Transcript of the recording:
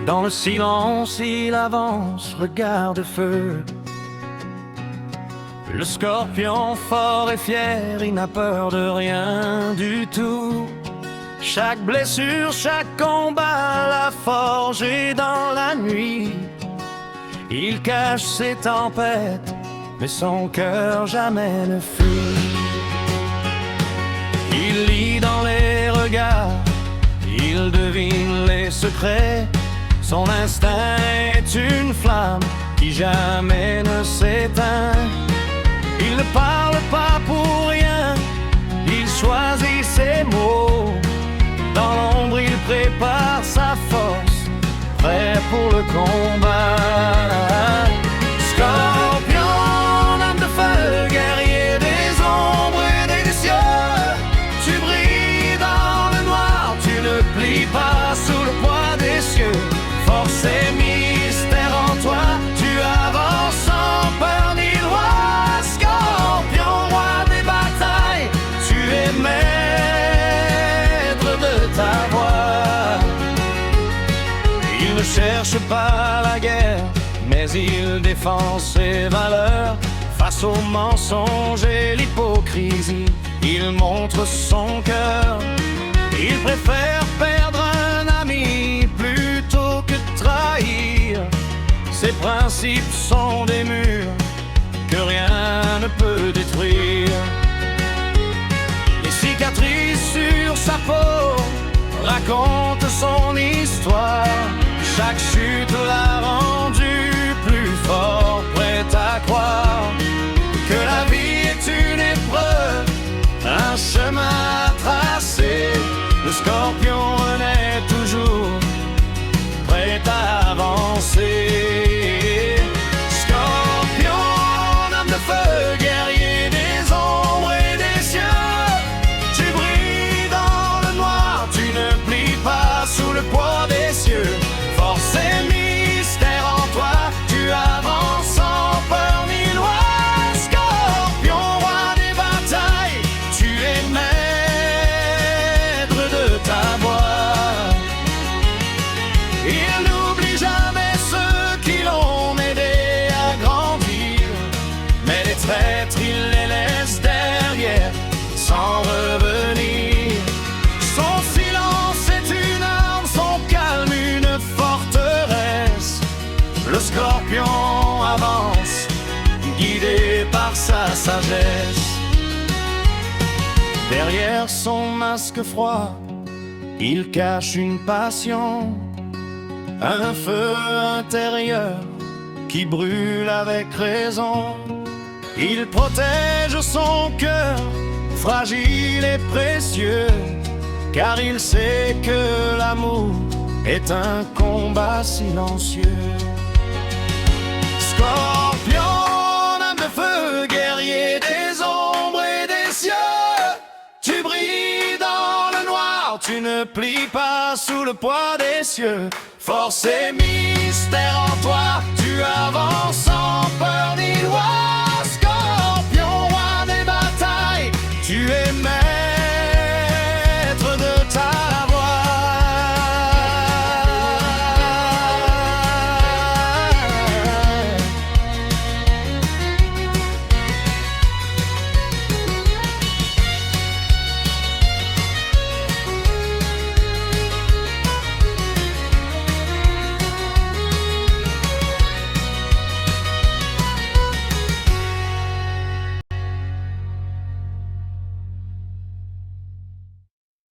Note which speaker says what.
Speaker 1: Dans le silence, il avance, regard de feu. Le scorpion fort et fier, il n'a peur de rien du tout. Chaque blessure, chaque combat l'a forgé dans la nuit. Il cache ses tempêtes, mais son cœur jamais ne fuit. Il lit dans les regards, il devine les secrets. Son instinct est une flamme qui jamais ne s'éteint. Il ne parle pas pour rien, il choisit ses mots. Dans l'ombre il prépare sa force, prêt pour le combat. Scorpion, homme de feu, guerrier des ombres et des cieux. Tu brilles dans le noir, tu ne plies pas sous le poids des cieux. Force et mystère en toi, tu avances sans peur ni loi. Scorpion, roi des batailles, tu es maître de ta voix. Il ne cherche pas la guerre, mais il défend ses valeurs. Face aux mensonges et l'hypocrisie, il montre son cœur. Il préfère perdre un ami plutôt que trahir. Ses principes sont des murs que rien ne peut détruire. Les cicatrices sur sa peau racontent son histoire. Chaque chute l'a rendu plus fort, prêt à croire que la vie est une épreuve, un chemin à tracer. Le scorpion renaît toujours, prêt à avancer. Scorpion, homme de feu, guerrier des ombres et des cieux. Tu brilles dans le noir, tu ne plies pas sous le poids des cieux. Force et mystère en toi, tu avances sans peur ni loi. Scorpion, roi des batailles, tu es maître de ta voix. Il n'oublie jamais ceux qui l'ont aidé à grandir, mais les traîtres, il les laisse derrière sans revenir. Son silence est une arme, son calme une forteresse. Le scorpion avance, guidé par sa sagesse. Derrière son masque froid, il cache une passion, un feu intérieur qui brûle avec raison. Il protège son cœur, fragile et précieux, car il sait que l'amour est un combat silencieux. Scorpion, homme de feu, guerrier des ombres et des cieux. Tu brilles dans le noir, tu ne plies pas sous le poids des cieux. Force et mystère en toi, tu avances sans peur ni loi.